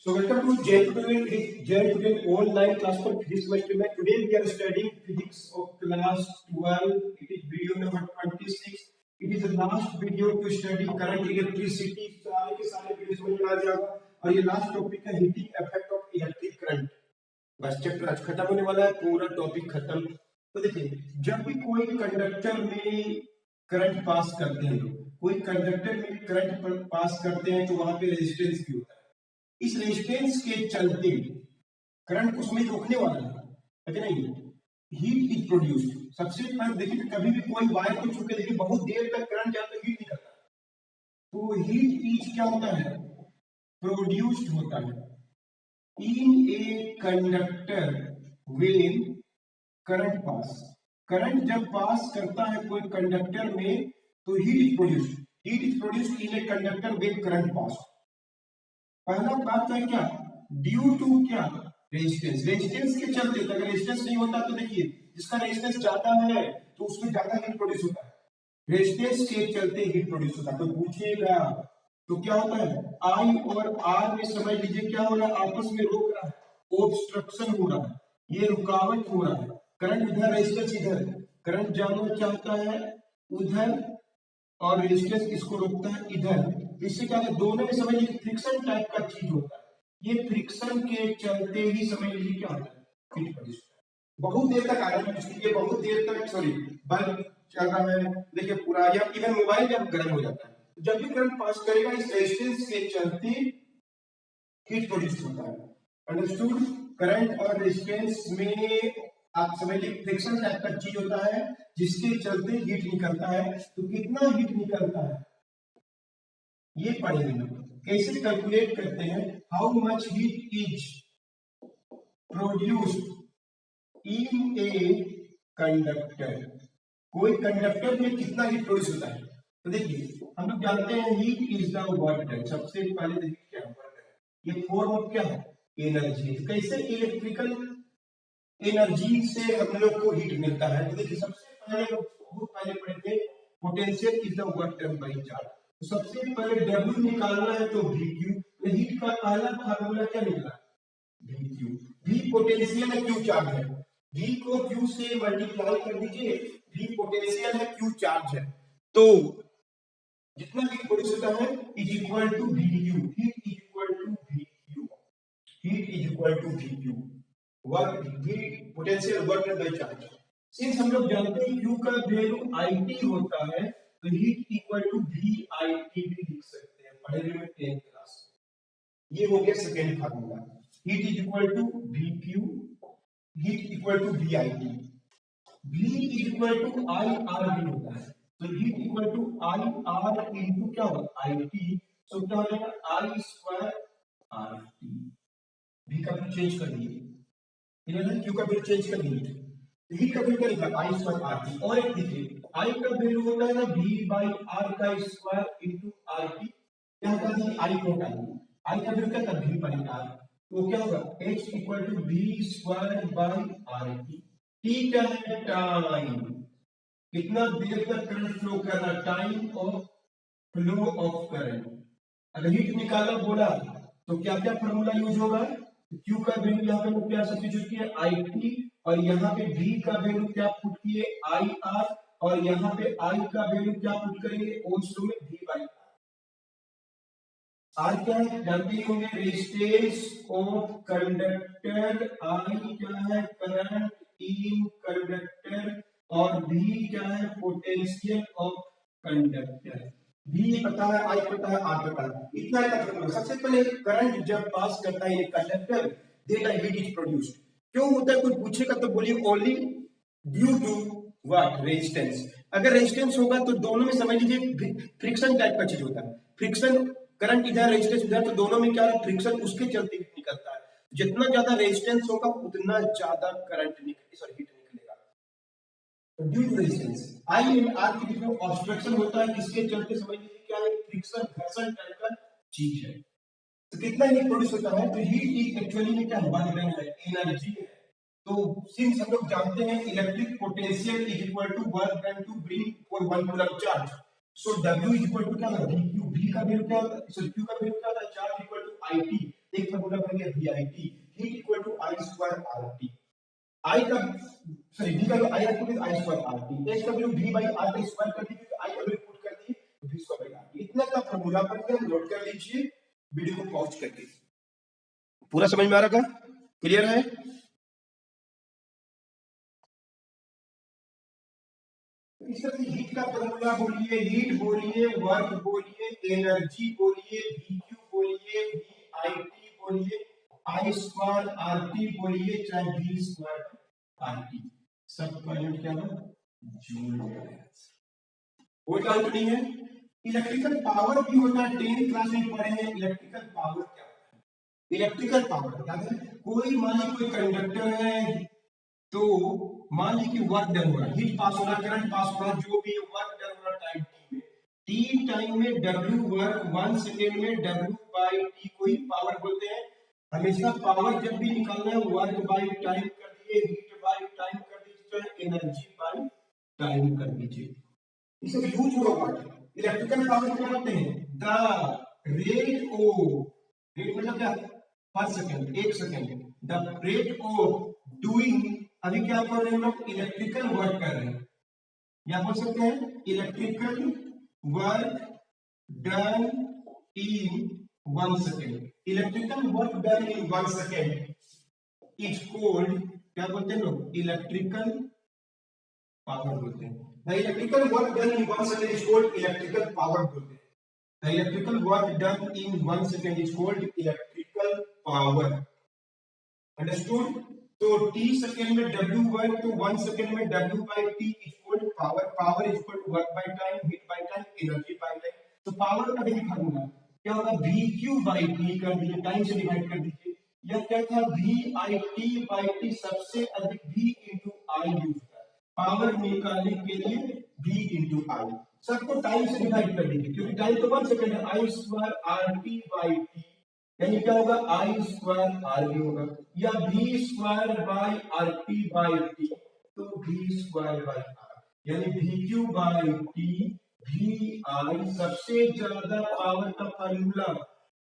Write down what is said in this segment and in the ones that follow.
So welcome to J online class for physics chemistry. Today we are studying physics of class 12. It is video number 26. It is the last video to study current electricity. सारे के सारे video समझ में आ जाएगा और ये last topic है heating effect of electric current. बस चैप्टर आज खत्म होने वाला है, पूरा टॉपिक खत्म। तो देखिए, जब भी कोई कंडक्टर में करंट पास करते हैं, कोई कंडक्टर में करंट पास करते हैं तो वहां पे रेजिस्टेंस भी होता है। इस रेजिस्टेंस के चलते करंट को उसमें रोकने वाला है कि नहीं, हीट इज प्रोड्यूस्ड। सबसे पहले देखिए, कभी भी कोई वायर को छू के देखिए, बहुत देर तक करंट जाता है, हीट निकलता है। तो हीट इज क्या होता है, प्रोड्यूस्ड होता है in a conductor when current pass. Current जब पास करता है कोई कंडक्टर में तो heat is produced in a conductor when current pass. पहला बात है क्या, ड्यू टू क्या, रेजिस्टेंस। रेजिस्टेंस के चलते, अगर रेजिस्टेंस नहीं होता तो देखिए, जिसका रेजिस्टेंस ज्यादा है तो उसमें ज्यादा हीट प्रोड्यूस होता है। रेजिस्टेंस के चलते हीट प्रोड्यूस होता है। तो पूछिएगा तो क्या होता है, आई और आर में समझ लीजिए क्या हो रहा है, आपस में रोक रहा है, ऑब्स्ट्रक्शन हो रहा है, ये रुकावट हो रहा है। करंट इधर, रेजिस्टेंस इधर, करंट जाना चाहता है उधर और रेजिस्टेंस इसको रोकता है इधर। इससे क्या है, दोनों में समझ लीजिए फ्रिक्शन टाइप का चीज होता है। ये फ्रिक्शन के चलते ही समझ लीजिए क्या होता है, हीट प्रोड्यूस होता है। बहुत देर तक आ रहा है, ये बहुत देर तक, सॉरी, बल्ब चल रहा है, देखिए पूरा, या इवन मोबाइल जब गर्म हो जाता है, जब भी करंट पास करेगा इस रेजिस्टेंस के चलते हीट प्रोड्यूस होता है। अंडरस्टूड। करंट और रेजिस्टेंस में आप समझ लीजिए फ्रिक्शन टाइप का चीज होता है जिसके चलते हीट निकलता है। तो कितना हीट निकलता है ये पढ़ेंगे हम। कैसे कैलकुलेट करते हैं, how much heat is produced in a conductor. कोई कंडक्टर में कितना हीट प्रोड्यूस होता है। तो देखिए, हम लोग जानते हैं heat is the work done. सबसे पहले देखिए क्या वर्क डन, ये फॉर्म ऑफ क्या है, एनर्जी। तो कैसे इलेक्ट्रिकल एनर्जी से हम लोग को हीट मिलता है। तो देखिए, सबसे पहले बहुत पहले पढ़े थे, potential is the work done by charge. तो सबसे पहले W निकालना है तो VQ। तो हीट का पहला फार्मूला क्या निकला, VQ। V पोटेंशियल है, Q चार्ज है। V को Q से मल्टीप्लाई कर दीजिए, V पोटेंशियल है, Q चार्ज है। तो जितना हीट प्रोड्यूस होता है is equal to VQ। Heat is equal to VQ। Heat is equal to VQ, work, heat potential work done by charge. Since हम लोग जानते हैं Q का वैल्यू IT होता है, तो हीट इक्वल टू VIT भी लिख सकते हैं, पढ़े हुए 10th क्लास। ये हो गया second formula. Heat is equal to VQ, heat equal to VIT। V is equal to IR भी होता है, तो heat equal to IR into क्या होगा, IT। सो क्या हो जाएगा, I स्क्वायर RT। V का भी चेंज कर दिए, इन्होंने Q का भी चेंज कर दिए, हीट का वैल्यू क्या लिखा, I स्क्वायर RT। और एक देखिए, I का वैल्यू होता है ना V बाई R का स्क्वायर इनटू RT। क्या होता है, I को हटा दिए, I का वैल्यू क्या था, V बाई R। तो क्या होगा, H equal to V square by RT। T क्या है, टाइम, कितना देर तक करंट फ्लो कर रहा है, time of flow of current. अगर हीट निकालना बोला तो क्या क्या फॉर्मूला यूज होगा, Q का वैल्यू यहाँ पे क्या सब्स्टिट्यूट किया, IT, और यहाँ पे V का वैल्यू क्या पुट किए, IR, और यहाँ पे I का वैल्यू क्या पुट करेंगे, ओह्म्स लॉ में V बाई R। क्या है, जानते होंगे, रेजिस्टेंस ऑफ कंडक्टर। I क्या है, करंट इन कंडक्टर, और V क्या है, पोटेंशियल ऑफ कंडक्टर। V पता है, I पता है, R पता है, इतना ही। सबसे पहले करंट जब पास करता है ये conductor, then heat is produced. क्यों होता है, कोई पूछेगा तो बोलिए only due to what, resistance. अगर रेजिस्टेंस होगा तो दोनों में समझ लीजिए फ्रिक्शन टाइप का चीज होता है। फ्रिक्शन, करंट इधर, रेजिस्टेंस उधर, तो दोनों में क्या है, फ्रिक्शन, उसके चलते हीट निकलता है। जितना ज्यादा रेजिस्टेंस होगा उतना ज्यादा करंट निकलेगा, सॉरी हीट निकलेगा। तो due to resistance, I and R के बीच में ऑब्स्ट्रक्शन होता है, किसके चलते, समझ लीजिए क्या है, फ्रिक्शन, घर्षण टाइप का चीज है। तो कितना हीट प्रोड्यूस होता है, तो हीट इज एक्चुअली में क्या वर्क डन है, एनर्जी है। तो सिंस हम लोग जानते हैं electric potential is equal to work done to bring for one coulomb charge. So W is equal to क्या होगा, VQ। V का वैल्यू क्या होता है, Q का वैल्यू क्या होता है, चार्ज इक्वल टू IT। एक फॉर्मूला बन गया V I T, heat equal to I square R T, I का सॉरी वी का I R to I square R T, H का वैल्यू वी बाई आर का स्क्वायर कर दी, क्योंकि आई का वैल्यू पुट कर दी तो V square by R T. इतना का फॉर्मूला बन गया, नोट कर लीजिए वीडियो को पॉज करके। पूरा समझ में आ रहा था? क्लियर है? इस तरह से हीट का फॉर्मूला बोलिए, हीट बोलिए, वर्क बोलिए, एनर्जी बोलिए, वी क्यू बोलिए, वी आई टी बोलिए, आई स्क्वायर आर टी बोलिए, चाहे वी स्क्वायर आर टी, सबका यूनिट क्या है? जूल है। कोई डाउट नहीं है? इलेक्ट्रिकल पावर भी होता है, 10th क्लास में पढ़े हैं इलेक्ट्रिकल पावर क्या होता है। इलेक्ट्रिकल पावर याद है, कोई मान लीजिए कोई कंडक्टर है, तो मान लीजिए कि वर्क डन हो रहा है, हीट पास हो रहा है, करंट पास हो रहा है, जो भी वर्क डन हो रहा है टाइम टी में, टी टाइम में डब्ल्यू वर्क 1 सेकेंड में डब्ल्यू बाई टी को ही पावर बोलते हैं। हमेशा पावर जब भी निकालना है वर्क बाई टाइम कर दीजिए, हीट बाई टाइम कर दीजिए, चाहे एनर्जी बाई टाइम कर दीजिए, इसे यूज होगा वर्ड। इलेक्ट्रिकल पावर क्या होते हैं? द रेट ऑफ, रेट मतलब क्या? पर सेकंड, एक second, the rate of doing, अभी क्या कर रहे हैं लोग? इलेक्ट्रिकल वर्क कर रहे हैं, या बोल सकते हैं electrical work done in 1 second. Electrical work done in 1 second is called, क्या बोलते हैं लोग? इलेक्ट्रिकल पावर बोलते हैं। The electrical work done in 1 second is called electrical power बोलते हैं। The electrical work done in 1 second is called electrical power. Understood? तो t second में w वर्क, तो 1 सेकेंड में w by t is equal power, power is equal work by time, heat by time, energy by time. तो power का देखिए formula क्या होगा? vq by t कर दीजिए, टाइम से डिवाइड कर दीजिए। यह क्या था? vit बाई t, सबसे अधिक v इंटू आई यूज होता है पावर निकालने के लिए, v इंटू आई, सबको टाइम से डिवाइड कर दीजिए, क्योंकि टाइम तो 1 सेकेंड है। I square R T by T, यानी क्या होगा? आई स्क्वायर आर वी होगा, या V square by R T by T, तो वी स्क्वायर बाई आर, यानी V Q by T V I. सबसे ज्यादा पावर का फार्मूला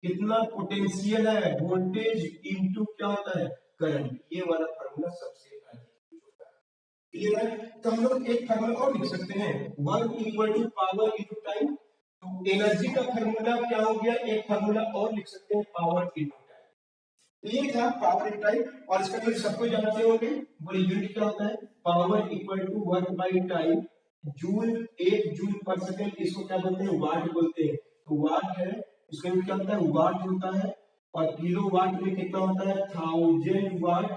कितना? पोटेंशियल है, वोल्टेज इनटू क्या होता है? करंट, ये वाला फार्मूला सबसे अधिक होता है। क्लियर है? तो हम लोग एक फार्मूला और लिख सकते हैं, work equal to power into time. तो एनर्जी का फार्मूला क्या हो गया? एक फार्मूला और लिख सकते हैं, पावर इनटू टाइम। ये था पावर इनटू टाइम, और इसका तो सबको जानते होंगे, बोले यूनिट क्या होता है? Power equal to work by time, joule, 1 joule पर सेकंड, इसको क्या बोलते हैं? वाट बोलते हैं। तो वाट है, इसका यूनिट क्या होता है? वाट होता है। और किलो वाट में कितना होता है? 1000 वाट।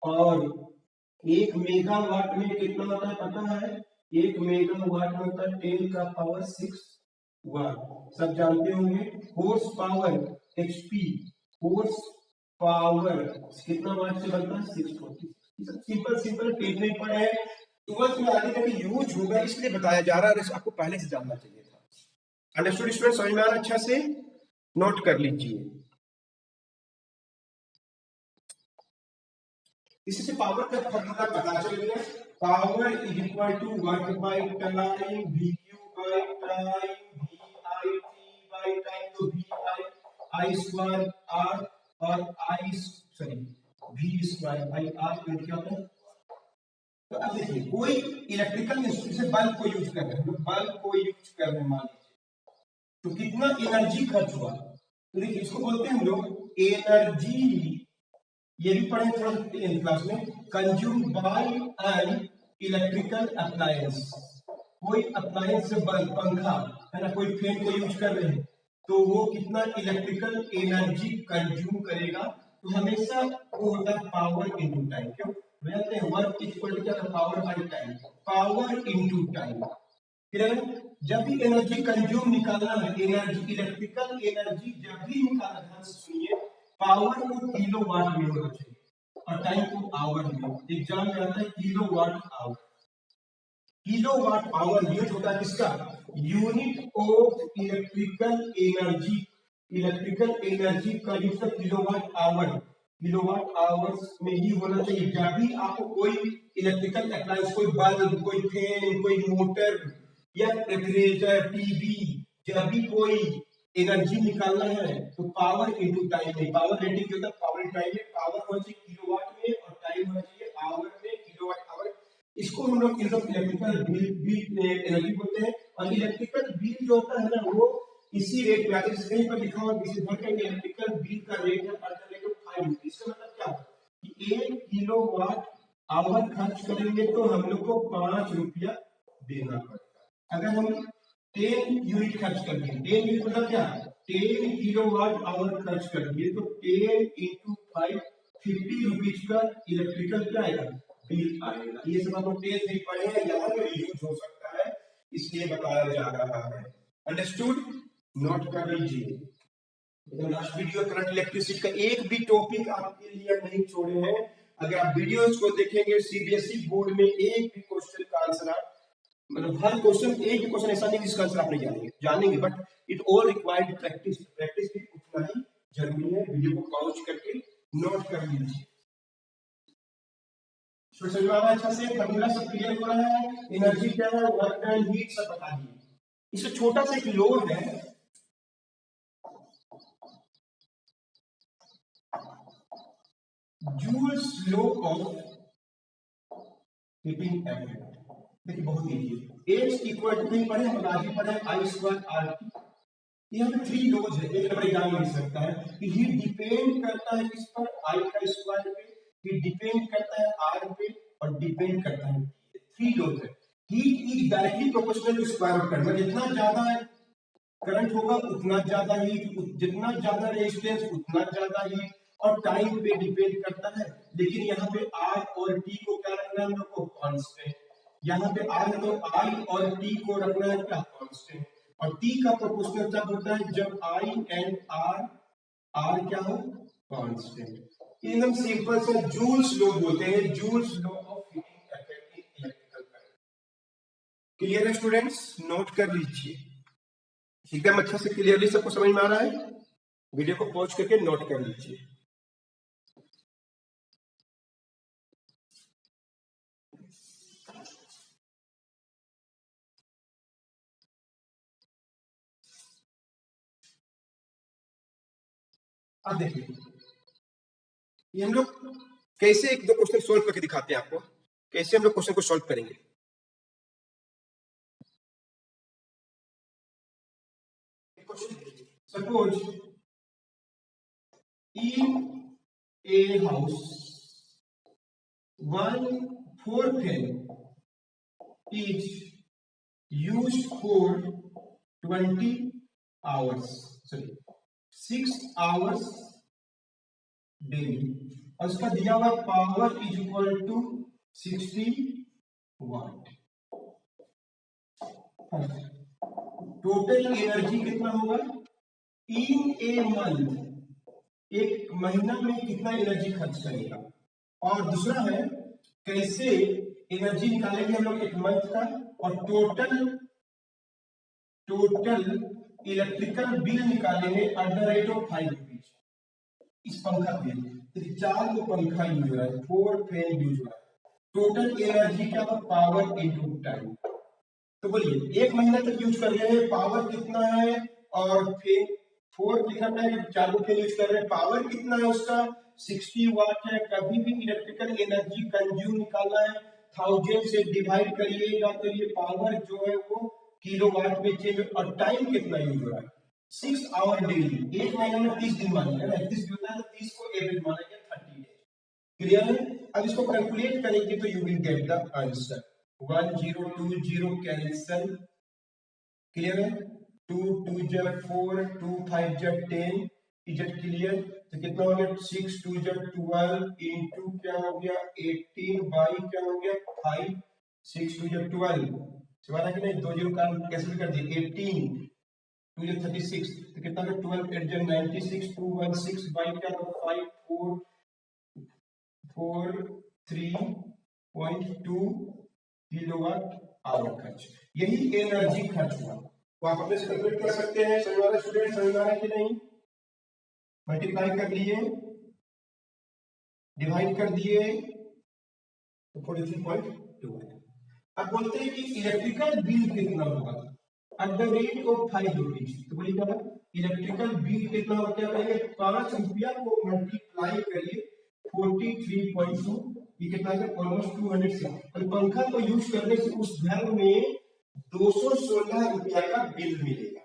और 1 मेगावाट में कितना होता है पता है? 1 मेगावाट में होता है 10 का पावर 6 वाट, सब जानते होंगे। Force power HP, force power कितना वाट से बनता है? 640। सिंपल सिंपल पेज में पढ़े हैं, तुरंत में आगे तक यूज होगा इसलिए बताया जा रहा है, और आपको पहले से जानना चाहिए था। Understood student? समझ में आ रहा? अच्छा से नोट कर लीजिए। इसी से पावर का फॉर्मूला पता चल गया, power is equal to work by time, V Q by time, V I T by time, तो वी आई स्क्वायर आर, और I sorry V square by R क्या होता है? तो अब देखिए, कोई इलेक्ट्रिकल इंस्ट्रूमेंट बल्ब को यूज कर रहे हैं, बल्ब को यूज कर रहे हैं मान लीजिए, तो कितना एनर्जी खर्च हुआ? तो देखिए, इसको बोलते हैं हम लोग एनर्जी, ये भी पढ़े थोड़ा क्लास में, consume by an electrical appliance. कोई अप्लायंस से बल्ब, पंखा है ना, कोई फैन को यूज कर रहे हैं, तो वो कितना इलेक्ट्रिकल एनर्जी कंज्यूम करेगा? तो हमेशा वो होता है पावर इनटू टाइम। क्यों? जानते हैं वर्क इक्वल टू क्या था? Power by time, power into time. जब भी एनर्जी कंज्यूम निकालना है, एनर्जी इलेक्ट्रिकल एनर्जी जब भी निकालना, ध्यान से सुनिए, पावर को किलो वाट में होना चाहिए और टाइम को आवर में। एग्जाम में आता है kilo watt hour. Kilo watt hour use होता है किसका? Unit of electrical energy. Electrical energy का use kilowatt hour, kilowatt hours में ही होना चाहिए। जब भी आपको कोई इलेक्ट्रिकल अप्लायंस, कोई बल्ब, कोई फैन, कोई मोटर या रेफ्रिजरेटर, टीवी, जब भी कोई एनर्जी निकालना है तो पावर इनटू टाइम में, पावर रेटिंग जो होता है पावर टाइम में, पावर होना चाहिए किलोवाट में और टाइम होना चाहिए आवर में, किलोवाट आवर। इसको हम लोग इलेक्ट्रिकल बिल एनर्जी बोलते हैं। और इलेक्ट्रिकल बिल जो होता है ना वो इसी रेट में आता है, कहीं पर लिखा हुआ किसी घर का इलेक्ट्रिकल बिल का रेट है at the rate of 5 rupees. इसका मतलब क्या है कि 1 किलोवाट आवर खर्च करेंगे तो हम लोग को 5 रुपया देना पड़ेगा। अगर हम 10 यूनिट खर्च कर दिए, 10 यूनिट मतलब क्या, 10 किलोवाट आवर खर्च कर दिए तो 10 इंटू 5 50 रुपीज का इलेक्ट्रिकल क्या आएगा, बिल आएगा। ये सब हम टेंथ में पढ़े हैं, यहाँ पर यूज हो सकता है इसलिए बताया जा रहा है। अंडरस्टूड, नोट कर लीजिए। लास्ट वीडियो करंट इलेक्ट्रिसिटी का एक भी टॉपिक आपके लिए नहीं छोड़े हैं। अगर आप वीडियोस को देखेंगे सीबीएसई बोर्ड में एक भी क्वेश्चन का आंसर आप, मतलब हर क्वेश्चन, एक भी क्वेश्चन ऐसा नहीं जिसका आंसर आप नहीं जानेंगे, but it all required practice. Practice भी उतना ही जरूरी है। वीडियो को पॉज करके नोट कर लीजिए। समझ में आ रहा है अच्छा से, फॉर्मूला सब क्लियर हो रहा है, एनर्जी क्या है, वर्क एंड हीट सब बता दिए। इससे छोटा सा एक लोड है, joules law of heating effect. देखिए बहुत इजी है, H इक्वल टू नहीं पढ़े हम, आज ही पढ़े आई स्क्वायर आर टी। यहाँ पे 3 लॉज है, एक नंबर एग्जाम मिल सकता है कि हीट डिपेंड करता है किस पर, आई का स्क्वायर पे, हीट डिपेंड करता है आर पे और डिपेंड करता है, 3 लॉज है। Heat is directly proportional to square of current, जितना ज्यादा करंट होगा उतना ज्यादा हीट, जितना ज्यादा रेजिस्टेंस उतना ज्यादा हीट, और टाइम पे डिपेंड करता है। लेकिन यहाँ पे आर और टी को क्या रखना है हम लोग को, कांस्टेंट। यहाँ पे आर है तो आई और टी को रखना है क्या, कांस्टेंट। और टी का प्रोपोर्शनल तब होता है जब आई एंड आर क्या हो, कांस्टेंट। एकदम सिंपल से जूल्स लॉ बोलते हैं, joules law of heating effect in electrical current. Clear है स्टूडेंट्स, नोट कर लीजिए एकदम अच्छा से, क्लियरली सबको समझ में आ रहा है। वीडियो को पॉज करके नोट कर लीजिए। अब देखिए ये हम लोग कैसे एक दो क्वेश्चन सोल्व करके दिखाते हैं आपको, कैसे हम लोग क्वेश्चन को सोल्व करेंगे। Suppose in a house, 1/4 fan is used for 20 hours, sorry 6 hours daily, और उसका दिया हुआ power is equal to 60 watt. Total energy कितना होगा इन ए मंथ, एक महीना में कितना एनर्जी खर्च करेगा। और दूसरा है कैसे एनर्जी निकालेंगे हम लोग एक मंथ का, और टोटल इलेक्ट्रिकल बिल निकालेंगे at the rate of 5 rupees. इस पंखा पे 4 को पंखा यूज हो रहा है, 4 फैन यूज हो रहा है, टोटल एनर्जी क्या होगा, पावर इनटू टाइम। तो बोलिए एक महीना तक यूज कर रहे हैं, पावर कितना है, और फिर 4 लिखा है, 4 को फैन यूज कर रहे हैं, पावर कितना है उसका 60 वाट है। कभी भी इलेक्ट्रिकल एनर्जी कंज्यूम निकालना है 1000 से डिवाइड करिएगा तो ये पावर जो है वो किलोवाट में चेंज, और टाइम कितना यूज हो रहा है 6 आवर डेली। एक महीने में 30 दिन मानेंगे ना, 31 होता है तो 30 को एवरेज मानेंगे 30 डेज। क्लियर है। अब इसको कैलकुलेट करेंगे तो you will get the answer 1020 cancel. Clear है, 2 2 जा 4, 2 5 जा 10, इज क्लियर। तो कितना हो गया 6 2 जा 12 इनटू क्या हो गया 18 बाई क्या हो गया 5, 6 2 जा 12 सवाल है कि नहीं, 2 जीरो का कैंसिल कर दिए, 18 2 जा 36, तो कितना हो गया 12 8 जा 96, 216 बाई क्या हो 5 4 4 3.2 किलोवाट आवर खर्च, यही एनर्जी खर्च हुआ। तो आप अपने से कैलकुलेट कर सकते हैं। समझ वाला स्टूडेंट समझ आ रहा है कि नहीं, मल्टीप्लाई कर लिए, डिवाइड कर दिए तो 43.2। अब बोलते हैं कि इलेक्ट्रिकल बिल कितना होगा at the rate of 5 rupees. तो बोलिए क्या इलेक्ट्रिकल बिल कितना हो, क्या करेंगे 5 रुपया को मल्टीप्लाई करिए 43.2, ये कितना है ऑलमोस्ट 200 से। और पंखा को यूज करने से उस घर में 216 रुपया का बिल मिलेगा।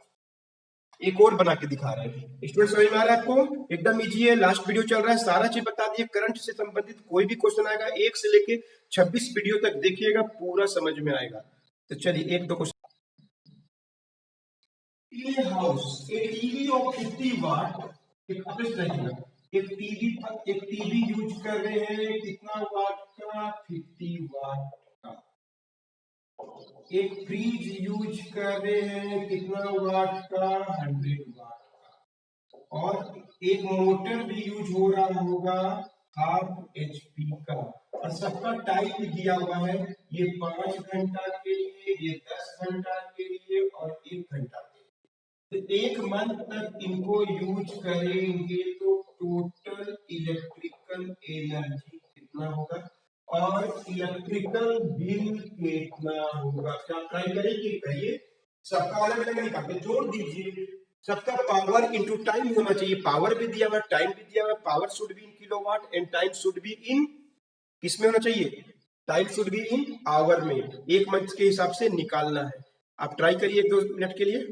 एक और बना के दिखा रहे हैं स्टूडेंट, समझ में आ रहा है आपको? एकदम इजी है, लास्ट वीडियो चल रहा है, सारा चीज बता दिए। करंट से संबंधित कोई भी क्वेश्चन आएगा 1 से लेके 26 वीडियो तक देखिएगा, पूरा समझ में आएगा। तो चलिए एक दो question. In a house A TV off 50 वाट, एक टीवी यूज कर रहे हैं कितना वाट का, 50 वाट का। एक फ्रिज यूज कर रहे हैं कितना वाट का, 100 वाट का। और एक मोटर भी यूज हो रहा होगा 1/2 HP का। और सबका टाइम दिया हुआ है, ये 5 घंटा के लिए, ये 10 घंटा के लिए और 1 घंटा के लिए। तो 1 मंथ तक इनको यूज करेंगे तो टोटल इलेक्ट्रिकल एनर्जी कितना होगा और इलेक्ट्रिकल बिल कितना होगा। क्या ट्राई करेंगे? करिए, सबका अलग अलग निकालते, जोड़ दीजिए। सबका पावर इनटू टाइम होना चाहिए, पावर भी दिया हुआ, टाइम भी दिया हुआ। Power should be in kilowatt and time should be in, किसमें होना चाहिए? Time should be in hour में। 1 मंथ के हिसाब से निकालना है। आप ट्राई करिए 1-2 मिनट के लिए।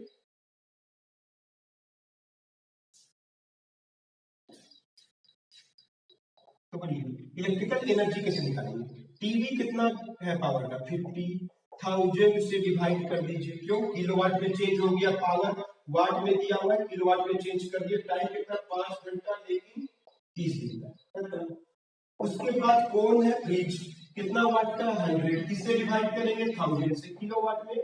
तो बोलिए इलेक्ट्रिकल एनर्जी कैसे निकालेंगे? टीवी कितना है पावर का, 50,000 से डिवाइड कर दीजिए। क्यों? किलोवाट में चेंज हो गया, पावर वाट में दिया हुआ है, किलोवाट में चेंज कर दिया। टाइम कितना, 5 घंटा लेकिन 30 दिन का। उसके बाद कौन है? फ्रिज, कितना वाट का, 100। किससे डिवाइड करेंगे? 1000 से। किलोवाट में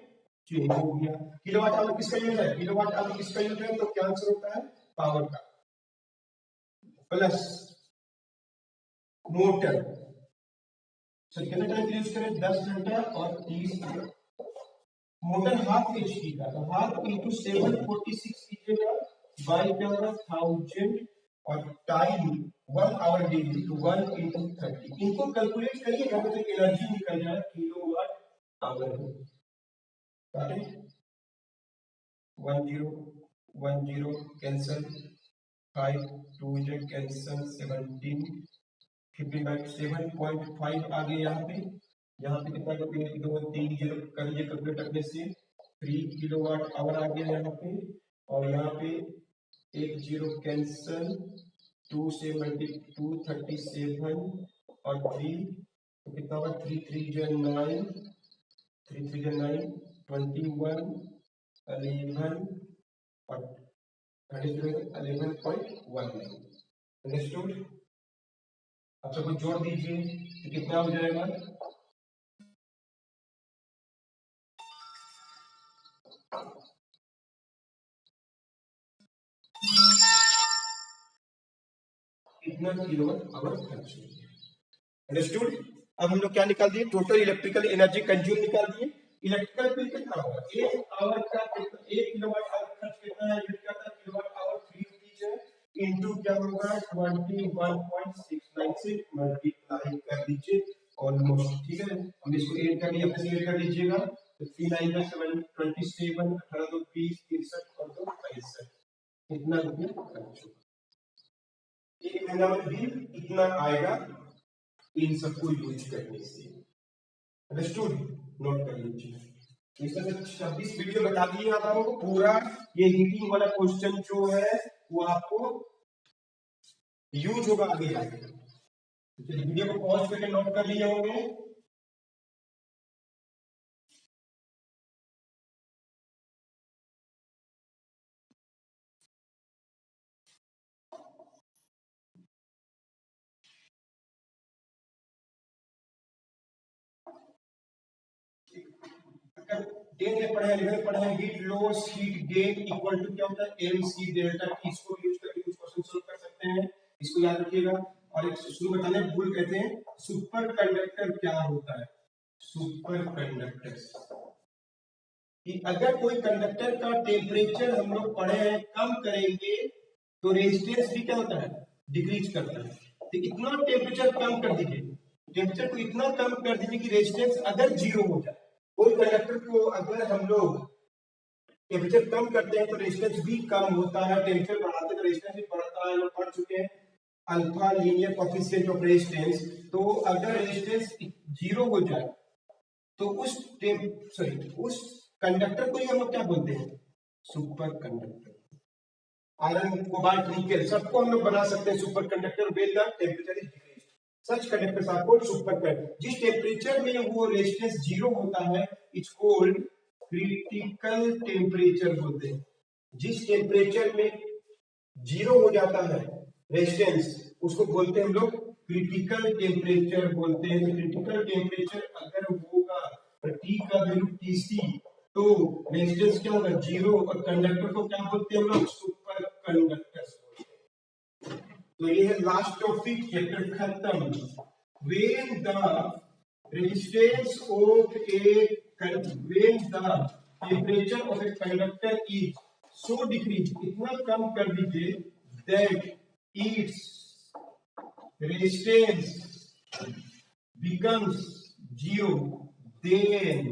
चेंज हो गया। किलोवाट आवर किसका यूज है? किलोवाट आवर किसका यूज है? तो क्या आंसर होता है? पावर का। प्लस मोटर, कितना टाइम यूज करें? 10 घंटा और 30 मिनट। मोटर 1/2 HP का, तो 1/2 इंटू 746 कीजिएगा, बाई क्या होगा 1000 और टाइम 1 आवर डेली, तो 1 इंटू 30। इनको कैलकुलेट करिएगा तो एनर्जी निकल जाए किलोवाट आवर में। 10 कैंसल, 5 2 कैंसल, 17 7.5 आ गए यहाँ पे। यहाँ पे कितना, 1 2 3 0 करिए कैलकुलेट करने से 3 किलोवाट आवर आ गया यहाँ पे। और यहाँ पे 1 0 कैंसल, 2 से मल्टी 2 37 और 3, तो कितना हुआ 3 3 9, 3 3 9 21 11 और 11.19। अंडरस्टूड? अब सबको जोड़ दीजिए तो कितना हो जाएगा, कितना किलोवाट आवर खर्च हो गया। अंडरस्टूड? अब हम लोग क्या निकाल दिए? टोटल इलेक्ट्रिकल एनर्जी कंज्यूम निकाल दिए। इलेक्ट्रिकल बिल कितना होगा? 1 आवर का 1 किलोवाट आवर खर्च कितना है? ये क्या था, किलोवाट आवर 3 है इनटू क्या होगा 21.69 से मल्टीप्लाई कर दीजिए ऑलमोस्ट। ठीक है, हम इसको ऐड कर लिए, अपने ऐड कर लीजिएगा। तो 3 9 का 7 27, 18 2 20, 63 और 2 65, कितना रुपया खर्च होगा? 1 महीना में बिल इतना आएगा इन सबको यूज करने से। अंडरस्टूड? नोट कर लीजिए। इसमें 26 वीडियो बता दिए आप लोगों को, पूरा ये हीटिंग वाला क्वेश्चन जो है वो आपको यूज होगा आगे जाके। वीडियो को पॉज करके नोट कर लिए होंगे। टेन में पढ़े, 11 पढ़े, heat loss heat gain equal to क्या होता है, MC डेल्टा टी। इसको यूज करके कुछ क्वेश्चन सॉल्व कर सकते हैं, इसको याद रखिएगा। और एक शुरू बताने भूल कहते हैं, सुपर कंडक्टर क्या होता है? सुपर कंडक्टर कि अगर कोई कंडक्टर का टेम्परेचर हम लोग पढ़े हैं कम करेंगे तो रेजिस्टेंस भी क्या होता है, डिक्रीज करता है। तो इतना टेम्परेचर कम कर दीजिए, टेम्परेचर को इतना कम कर दीजिए कि रेजिस्टेंस अगर 0 हो जाए। कोई कंडक्टर को अगर हम लोग टेम्परेचर कम करते हैं तो रेजिस्टेंस भी कम होता है, टेम्परेचर बढ़ाते हैं तो रेजिस्टेंस भी बढ़ता है। लोग पढ़ चुके हैं alpha linear coefficient of resistance. तो अगर रेजिस्टेंस 0 हो जाए तो उस कंडक्टर को ही हम लोग क्या बोलते हैं? Super conductor. Iron, cobalt, nickel सबको हम लोग बना सकते हैं super conductor when the temperature is decrease. Such conductors are called super conductor. जिस टेम्परेचर में वो रेजिस्टेंस 0 होता है इट्स कॉल्ड क्रिटिकल टेम्परेचर बोलते हैं। जिस टेम्परेचर में 0 हो जाता है रेजिस्टेंस उसको बोलते हैं हम लोग क्रिटिकल टेम्परेचर बोलते हैं। क्रिटिकल टेम्परेचर अगर होगा T का वैल्यू Tc तो रेजिस्टेंस क्या होगा? 0। और कंडक्टर को क्या बोलते हैं हम लोग? सुपर कंडक्टर्स बोलते हैं। तो ये है लास्ट टॉपिक, चैप्टर खत्म। When the resistance of A when the temperature of a conductor is so decrease, इतना कम कर दीजिए that it's resistance becomes 0, then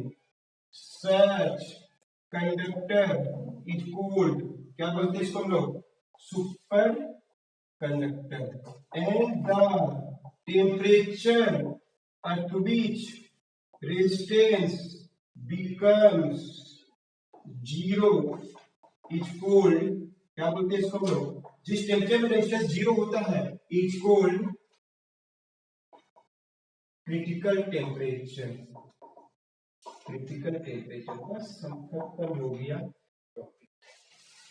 such conductor is called, क्या बोलते हैं इसको हम लोग? Super conductor. And the temperature at which resistance becomes 0 is called, क्या बोलते हैं इसको हम लोग? जिस टेम्परेचर में रेजिस्टेंस 0 होता है is called critical temperature. Critical temperature बस खत्म हो गया।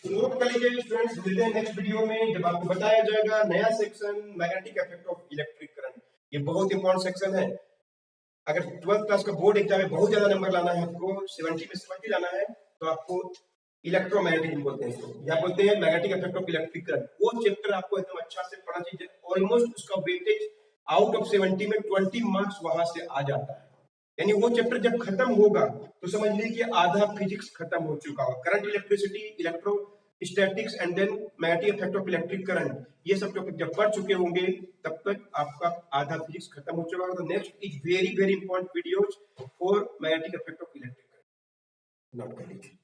नोट कर लीजिए स्टूडेंट्स, मिलते हैं नेक्स्ट वीडियो में जब आपको बताया जाएगा नया section magnetic effect of electric current. ये बहुत इंपॉर्टेंट सेक्शन है। अगर 12th क्लास का बोर्ड एग्जाम में बहुत ज्यादा नंबर लाना है आपको, 70 में 70 लाना है, तो आपको इलेक्ट्रोमैग्नेटिज्म बोलते हैं इसको, या बोलते हैं magnetic effect of electric current. वो चैप्टर आपको एकदम अच्छा से पढ़ना चाहिए। ऑलमोस्ट उसका वेटेज आउट ऑफ 70 में 20 मार्क्स वहां से आ जाता है। यानी वो चैप्टर जब खत्म होगा तो समझ लीजिए कि आधा फिजिक्स खत्म हो चुका होगा। Current, electricity, electrostatics and then magnetic effect of electric current, ये सब टॉपिक जब पढ़ चुके होंगे तब तक आपका आधा फिजिक्स खत्म हो चुका होगा। तो next is very very important videos for magnetic effect of electric current. Note कर लीजिए।